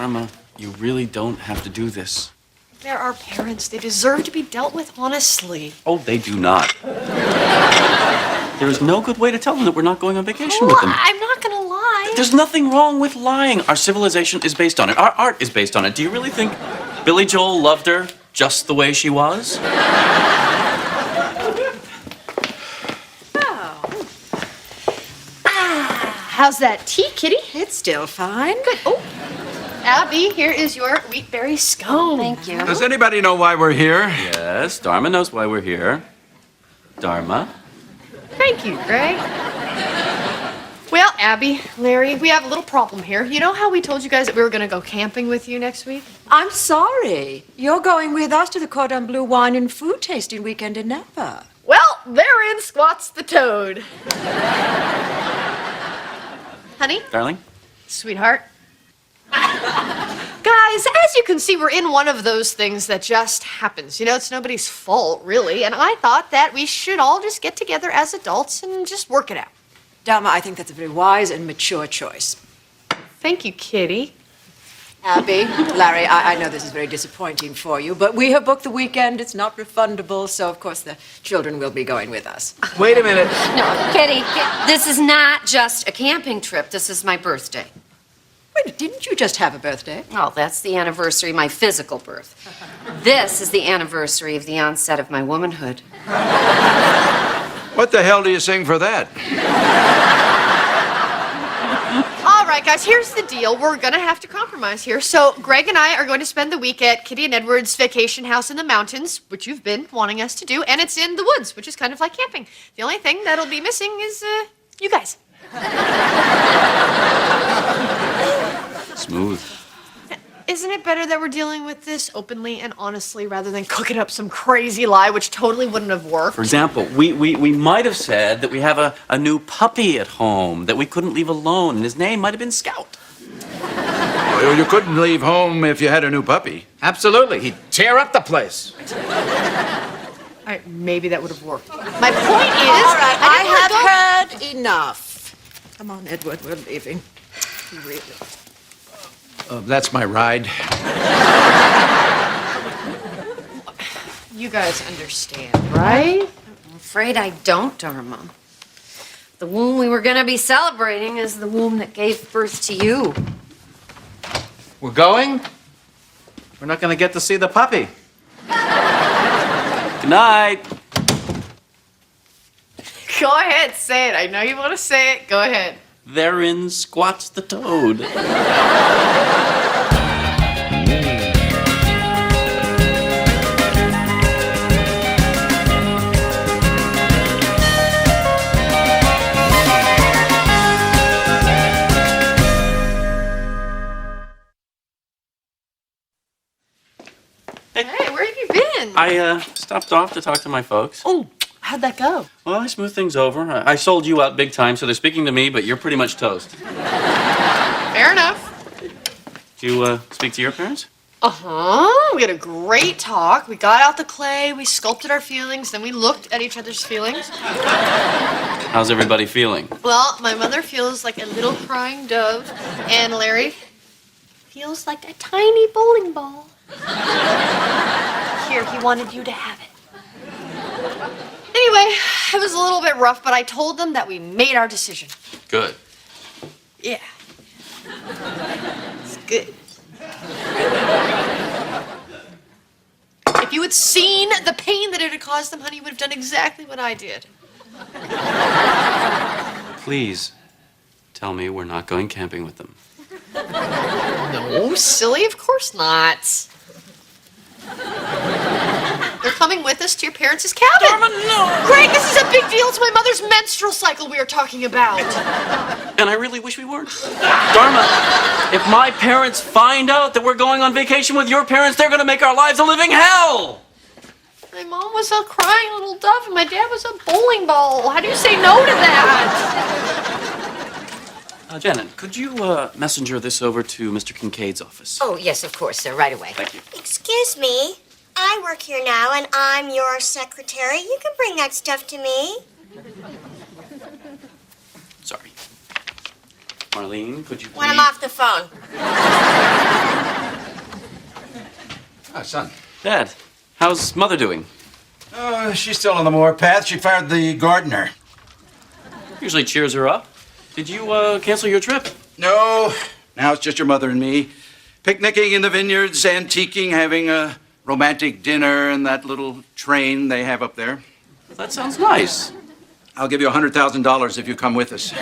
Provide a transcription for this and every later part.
Dharma, you really don't have to do this. They're our parents. They deserve to be dealt with honestly. Oh, they do not. There is no good way to tell them that we're not going on vacation with them. I'm not gonna lie. There's nothing wrong with lying. Our civilization is based on it. Our art is based on it. Do you really think Billy Joel loved her just the way she was? How's that tea, Kitty? It's still fine. Good. Oh, Abby, here is your wheat berry scone. Thank you. Does anybody know why we're here? Yes, Dharma knows why we're here. Dharma? Thank you, Greg. Well, Abby, Larry, we have a little problem here. You know how we told you guys that we were going to go camping with you next week? I'm sorry. You're going with us to the Cordon Bleu wine and food tasting weekend in Napa. Well, therein squats the toad. Honey? Darling? Sweetheart? Guys, as you can see, we're in one of those things that just happens. You know, it's nobody's fault, really. And I thought that we should all just get together as adults and just work it out. Dharma, I think that's a very wise and mature choice. Thank you, Kitty. Abby, Larry, I know this is very disappointing for you, but we have booked the weekend. It's not refundable, so of course the children will be going with us. Wait a minute. No, Kitty, this is not just a camping trip. This is my birthday. Wait, didn't you just have a birthday? Oh, that's the anniversary of my physical birth. This is the anniversary of the onset of my womanhood. What the hell do you sing for that? All right, guys, here's the deal. We're going to have to compromise here. So Greg and I are going to spend the week at Kitty and Edward's vacation house in the mountains, which you've been wanting us to do, and it's in the woods, which is kind of like camping. The only thing that'll be missing is you guys. Smooth. Isn't it better that we're dealing with this openly and honestly rather than cooking up some crazy lie which totally wouldn't have worked? For example, we might have said that we have a new puppy at home that we couldn't leave alone, and his name might have been Scout. Well, you couldn't leave home if you had a new puppy. Absolutely. He'd tear up the place. All right, maybe that would have worked. My point is, All right, I didn't have heard enough. Come on, Edward, we're leaving. Really. That's my ride. You guys understand, right? I'm afraid I don't, Dharma. The womb we were going to be celebrating is the womb that gave birth to you. We're going? We're not going to get to see the puppy. Good night. Go ahead, say it. I know you want to say it. Go ahead. Therein squats the toad. Hey, where have you been? I stopped off to talk to my folks. Oh, how'd that go? Well, I smoothed things over. I sold you out big time, so they're speaking to me, but you're pretty much toast. Fair enough. Did you speak to your parents? Uh-huh. We had a great talk. We got out the clay, we sculpted our feelings, then we looked at each other's feelings. How's everybody feeling? Well, my mother feels like a little crying dove, and Larry feels like a tiny bowling ball. Here, he wanted you to have it. Anyway, it was a little bit rough, but I told them that we made our decision. Good. Yeah. It's good. If you had seen the pain that it had caused them, honey, you would have done exactly what I did. Please tell me we're not going camping with them. No, silly, of course not. They're coming with us to your parents' cabin. Dharma, no! Greg, this is a big deal. It's my mother's menstrual cycle we are talking about. And I really wish we weren't. Dharma, if my parents find out that we're going on vacation with your parents, they're going to make our lives a living hell! My mom was a crying little dove and my dad was a bowling ball. How do you say no to that? Janet, could you messenger this over to Mr. Kincaid's office? Oh, yes, of course, sir, right away. Thank you. Excuse me. I work here now, and I'm your secretary. You can bring that stuff to me. Sorry. Marlene, could you please... When I'm off the phone. son. Dad, how's Mother doing? She's still on the warpath. She fired the gardener. Usually cheers her up. Did you cancel your trip? No, now it's just your mother and me. Picnicking in the vineyards, antiquing, having a romantic dinner in that little train they have up there. That sounds nice. I'll give you $100,000 if you come with us.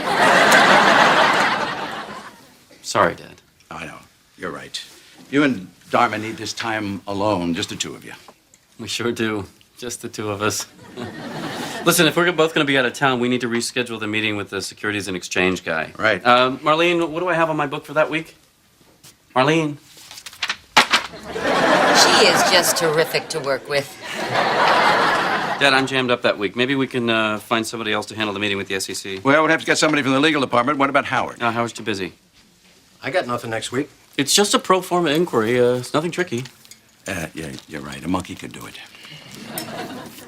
Sorry, Dad. I know. You're right. You and Dharma need this time alone, just the two of you. We sure do. Just the two of us. Listen, if we're both going to be out of town, we need to reschedule the meeting with the Securities and Exchange guy. Right. Marlene, what do I have on my book for that week? Marlene. She is just terrific to work with. Dad, I'm jammed up that week. Maybe we can find somebody else to handle the meeting with the SEC. Well, we'd have to get somebody from the legal department. What about Howard? No, Howard's too busy. I got nothing next week. It's just a pro forma inquiry. It's nothing tricky. Yeah, you're right. A monkey could do it.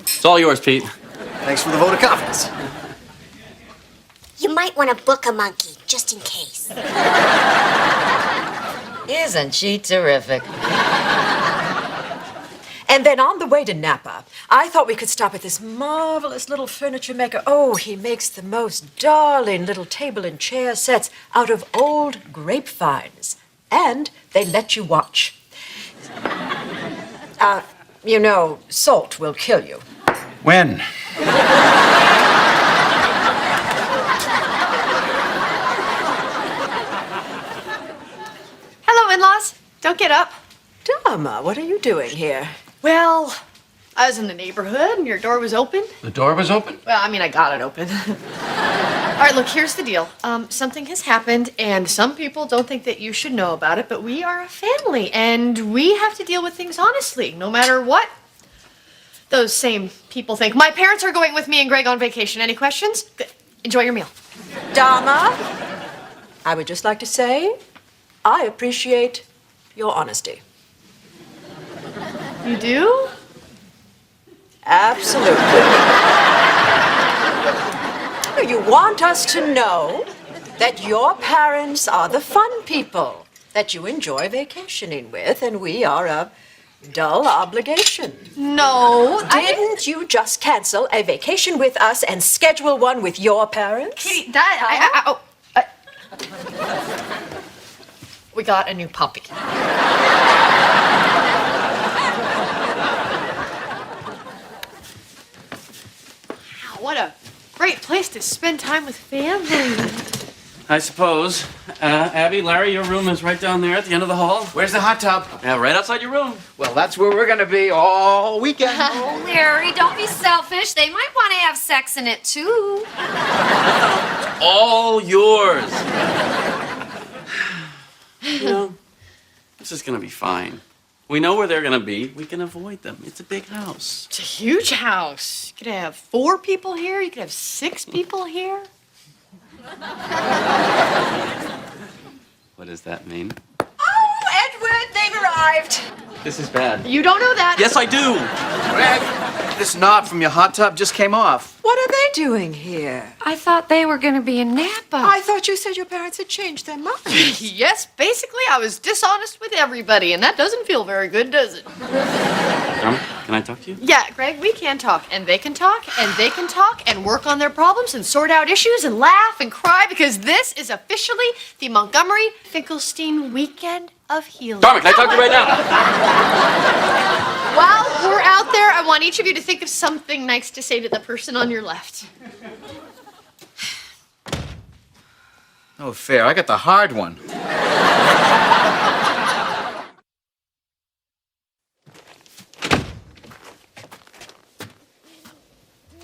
It's all yours, Pete. Thanks for the vote of confidence. You might want to book a monkey, just in case. Isn't she terrific? And then on the way to Napa, I thought we could stop at this marvelous little furniture maker. Oh, he makes the most darling little table and chair sets out of old grapevines. And they let you watch. You know, salt will kill you. When? Hello, in-laws. Don't get up. Dharma, what are you doing here? Well, I was in the neighborhood and your door was open. The door was open? Well, I mean, I got it open. All right, look, here's the deal. Something has happened, and some people don't think that you should know about it, but we are a family, and we have to deal with things honestly, no matter what those same people think. My parents are going with me and Greg on vacation. Any questions? Good. Enjoy your meal. Dharma, I would just like to say, I appreciate your honesty. You do? Absolutely. You want us to know that your parents are the fun people that you enjoy vacationing with, and we are a dull obligation. No, Didn't you just cancel a vacation with us and schedule one with your parents? Kitty, we got a new puppy. What a great place to spend time with family. I suppose. Abby, Larry, your room is right down there at the end of the hall. Where's the hot tub? Yeah, right outside your room. Well, that's where we're gonna be all weekend. Oh, Larry, don't be selfish. They might want to have sex in it, too. All yours. You know, this is going to be fine. We know where they're going to be. We can avoid them. It's a big house. It's a huge house. You could have 4 people here. You could have 6 people here. What does that mean? Oh, Edward, they've arrived. This is bad. You don't know that. Yes, I do. Greg, this knob from your hot tub just came off. What are they doing here? I thought they were going to be in Napa. I thought you said your parents had changed their minds. Yes, basically, I was dishonest with everybody, and that doesn't feel very good, does it? Dharma, can I talk to you? Yeah, Greg, we can talk, and they can talk, and they can talk, and work on their problems, and sort out issues, and laugh and cry, because this is officially the Montgomery Finkelstein Weekend of Healing. Dharma, can I talk to you right now? While we're out there, I want each of you to think of something nice to say to the person on your left. No fair. I got the hard one.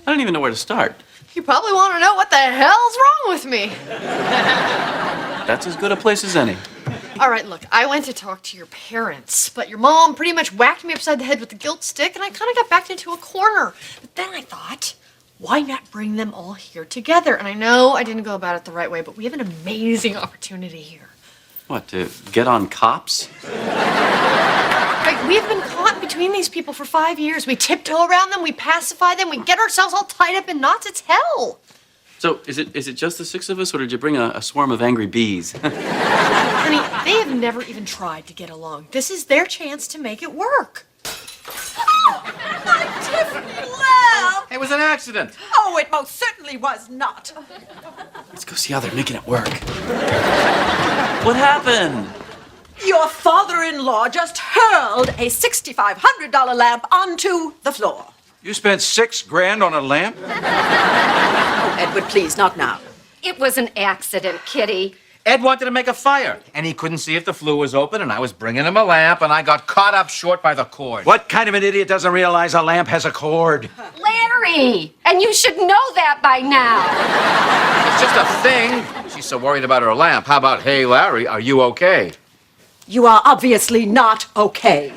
I don't even know where to start. You probably want to know what the hell's wrong with me. That's as good a place as any. All right, look, I went to talk to your parents, but your mom pretty much whacked me upside the head with the guilt stick, and I kind of got backed into a corner. But then I thought, why not bring them all here together? And I know I didn't go about it the right way, but we have an amazing opportunity here. What, to get on cops? Like, we have been caught between these people for 5 years. We tiptoe around them, we pacify them, we get ourselves all tied up in knots. It's hell. So, is it just the 6 of us, or did you bring a swarm of angry bees? Honey, they have never even tried to get along. This is their chance to make it work. It was an accident. Oh, it most certainly was not. Let's go see how they're making it work. What happened? Your father-in-law just hurled a $6,500 lamp onto the floor. You spent $6,000 on a lamp? Oh, Edward, please, not now. It was an accident, Kitty. Ed wanted to make a fire, and he couldn't see if the flue was open, and I was bringing him a lamp, and I got caught up short by the cord. What kind of an idiot doesn't realize a lamp has a cord? Larry! And you should know that by now. It's just a thing. She's so worried about her lamp. How about, hey, Larry, are you okay? You are obviously not okay.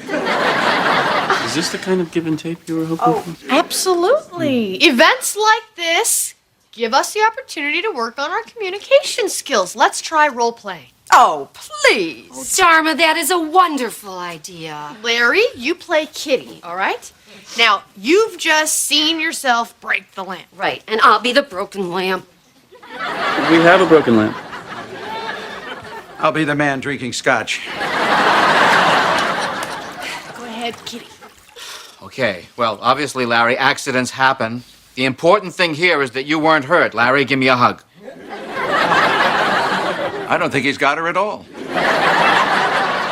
Is this the kind of give and take you were hoping for? Absolutely. Events like this give us the opportunity to work on our communication skills. Let's try role playing. Oh, please. Dharma, that is a wonderful idea. Larry, you play Kitty, all right? Now, you've just seen yourself break the lamp. Right, and I'll be the broken lamp. We have a broken lamp. I'll be the man drinking scotch. Go ahead, Kitty. Okay, well, obviously, Larry, accidents happen. The important thing here is that you weren't hurt. Larry, give me a hug. I don't think he's got her at all.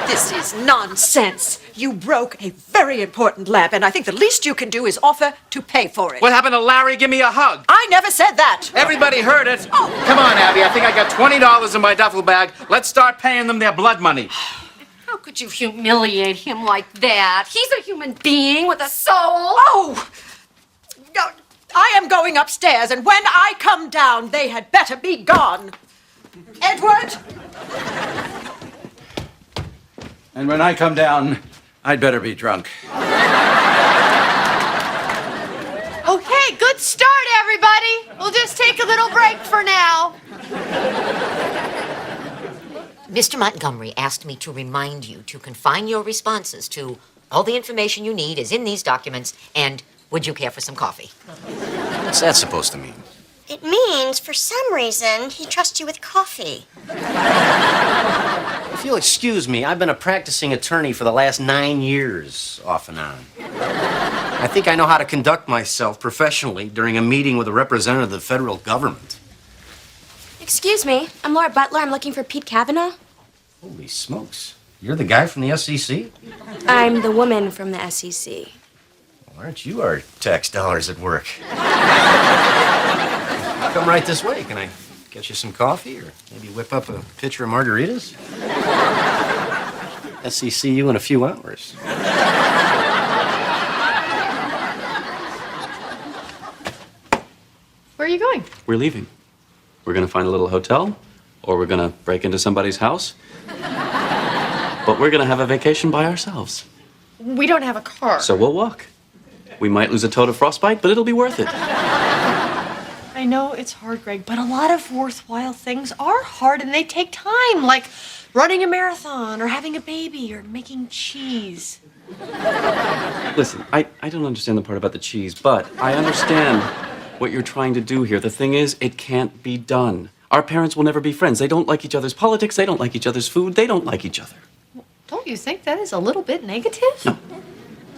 This is nonsense. You broke a very important lamp, and I think the least you can do is offer to pay for it. What happened to Larry? Give me a hug. I never said that. Everybody heard it. Come on, Abby. I think I got $20 in my duffel bag. Let's start paying them their blood money. How could you humiliate him like that? He's a human being with a soul. Oh! No, I am going upstairs, and when I come down, they had better be gone. Edward? And when I come down, I'd better be drunk. Okay, good start, everybody. We'll just take a little break for now. Mr. Montgomery asked me to remind you to confine your responses to all the information you need is in these documents, and would you care for some coffee? What's that supposed to mean? It means, for some reason, he trusts you with coffee. If you'll excuse me, I've been a practicing attorney for the last 9 years, off and on. I think I know how to conduct myself professionally during a meeting with a representative of the federal government. Excuse me, I'm Laura Butler. I'm looking for Pete Kavanaugh. Holy smokes. You're the guy from the SEC? I'm the woman from the SEC. Well, aren't you our tax dollars at work? Come right this way. Can I get you some coffee or maybe whip up a pitcher of margaritas? SEC you in a few hours. Where are you going? We're leaving. We're gonna find a little hotel, or we're gonna break into somebody's house. But we're gonna have a vacation by ourselves. We don't have a car. So we'll walk. We might lose a toe to frostbite, but it'll be worth it. I know it's hard, Greg, but a lot of worthwhile things are hard and they take time, like running a marathon or having a baby or making cheese. Listen, I don't understand the part about the cheese, but I understand what you're trying to do here. The thing is, it can't be done. Our parents will never be friends. They don't like each other's politics. They don't like each other's food. They don't like each other. Don't you think that is a little bit negative? No,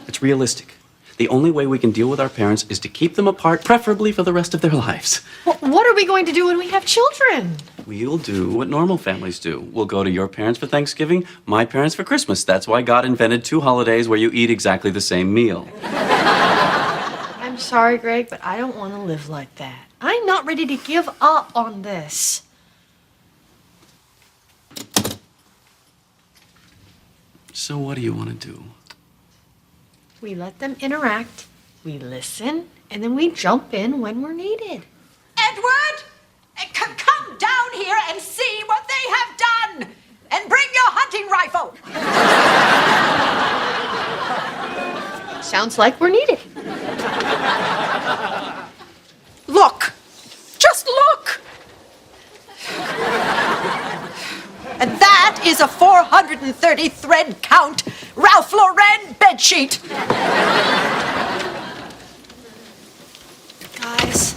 it's realistic. The only way we can deal with our parents is to keep them apart, preferably for the rest of their lives. Well, what are we going to do when we have children? We'll do what normal families do. We'll go to your parents for Thanksgiving, my parents for Christmas. That's why God invented 2 holidays where you eat exactly the same meal. I'm sorry, Greg, but I don't want to live like that. I'm not ready to give up on this. So what do you want to do? We let them interact, we listen, and then we jump in when we're needed. Edward! Come down here and see what they have done! And bring your hunting rifle! Sounds like we're needed. Look! Just look! And that is a 430 thread count Ralph Lauren bedsheet. Guys,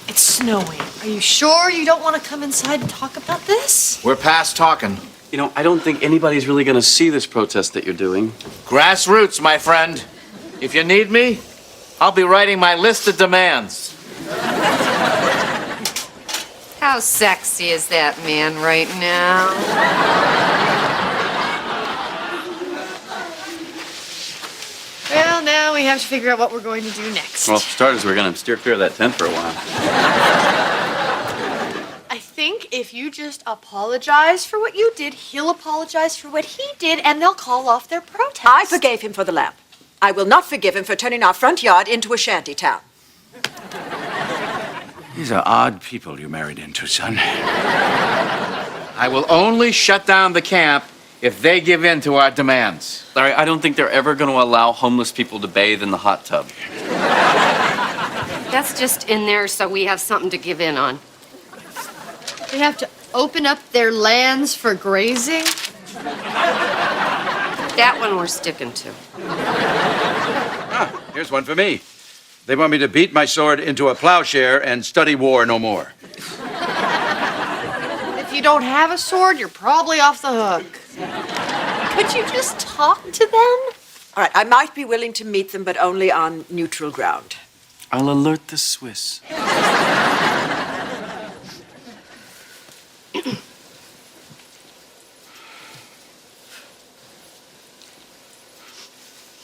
it's snowing. Are you sure you don't want to come inside and talk about this? We're past talking. You know, I don't think anybody's really going to see this protest that you're doing. Grassroots, my friend. If you need me, I'll be writing my list of demands. How sexy is that man right now? Well, now we have to figure out what we're going to do next. Well, for starters, we're going to steer clear of that tent for a while. I think if you just apologize for what you did, he'll apologize for what he did, and they'll call off their protest. I forgave him for the lamp. I will not forgive him for turning our front yard into a shanty town. These are odd people you married into, son. I will only shut down the camp if they give in to our demands. Larry, I don't think they're ever going to allow homeless people to bathe in the hot tub. That's just in there so we have something to give in on. They have to open up their lands for grazing. That one we're sticking to. Ah, here's one for me. They want me to beat my sword into a plowshare and study war no more. If you don't have a sword, you're probably off the hook. Could you just talk to them? All right, I might be willing to meet them, but only on neutral ground. I'll alert the Swiss.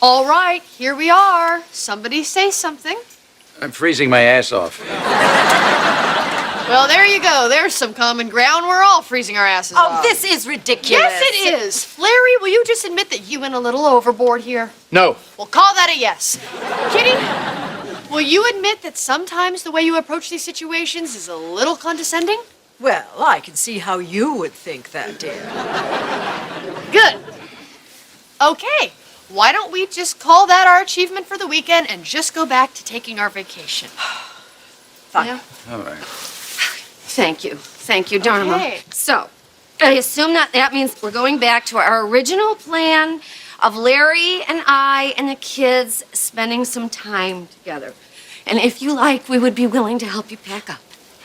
All right, here we are. Somebody say something. I'm freezing my ass off. Well, there you go. There's some common ground. We're all freezing our asses Oh, off. this is ridiculous. Yes, it is. Larry, will you just admit that you went a little overboard here? No. We'll call that a yes. Kitty, will you admit that sometimes the way you approach these situations is a little condescending? Well, I can see how you would think that, dear. Good. Okay. Why don't we just call that our achievement for the weekend and just go back to taking our vacation? Fine. Yeah? All right. Thank you. Thank you, Dharma. Okay. So, I assume that means we're going back to our original plan of Larry and I and the kids spending some time together. And if you like, we would be willing to help you pack up.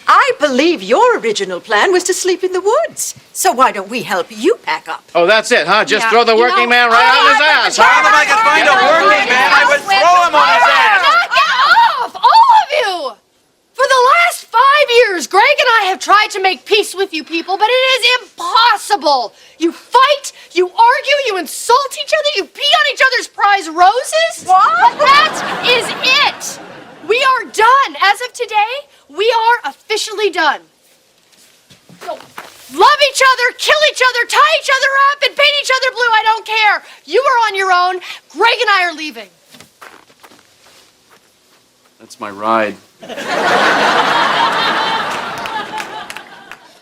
I believe your original plan was to sleep in the woods. So why don't we help you pack up? Oh, that's it, huh? Just Yeah, throw the you working know- man right on his ass, huh? If I could find a working man, I would throw him on his ass. Get off! All of you! For the last 5 years, Greg and I have tried to make peace with you people, but it is impossible. You fight, you argue, you insult each other, you pee on each other's prize roses. What? But that is it. We are done. As of today, we are officially done. So, love each other, kill each other, tie each other up, and paint each other blue. I don't care. You are on your own. Greg and I are leaving. That's my ride.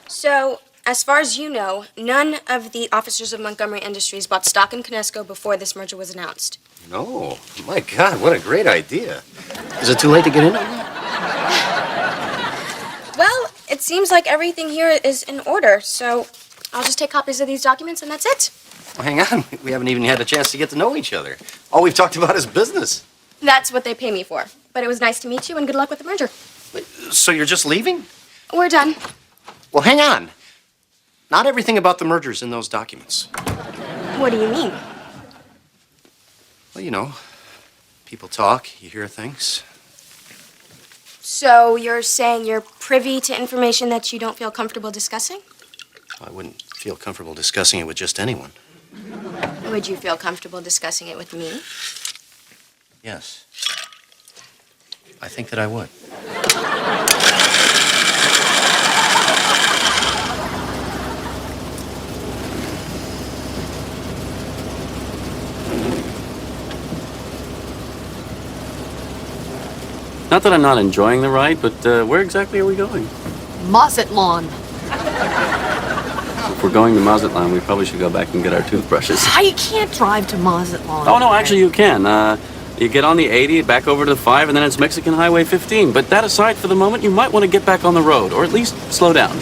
So, as far as you know, none of the officers of Montgomery Industries bought stock in Conesco before this merger was announced. No. My God, what a great idea. Is it too late to get in on that? Well, it seems like everything here is in order, so I'll just take copies of these documents and that's it. Well, hang on. We haven't even had a chance to get to know each other. All we've talked about is business. That's what they pay me for. But it was nice to meet you and good luck with the merger. So you're just leaving? We're done. Well, hang on. Not everything about the merger's in those documents. What do you mean? Well, you know, people talk, you hear things. So you're saying you're privy to information that you don't feel comfortable discussing? I wouldn't feel comfortable discussing it with just anyone. Would you feel comfortable discussing it with me? Yes. I think that I would. Not that I'm not enjoying the ride, but where exactly are we going? Mazatlan. If we're going to Mazatlan, we probably should go back and get our toothbrushes. You can't drive to Mazatlan. Oh, no, actually, you can. You get on the 80, back over to the 5, and then it's Mexican Highway 15. But that aside, for the moment, you might want to get back on the road, or at least slow down.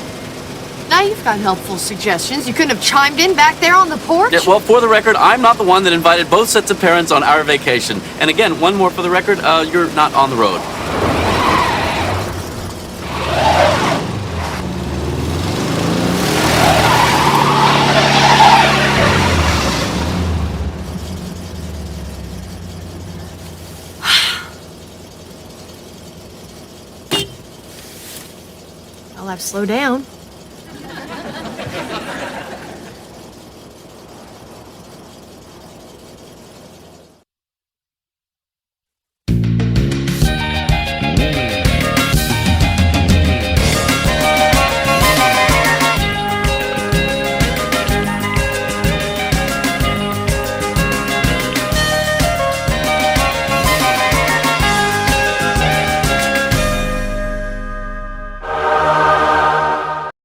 Now you've got helpful suggestions. You couldn't have chimed in back there on the porch? Yeah, well, for the record, I'm not the one that invited both sets of parents on our vacation. And again, one more for the record, you're not on the road. I've slowed down.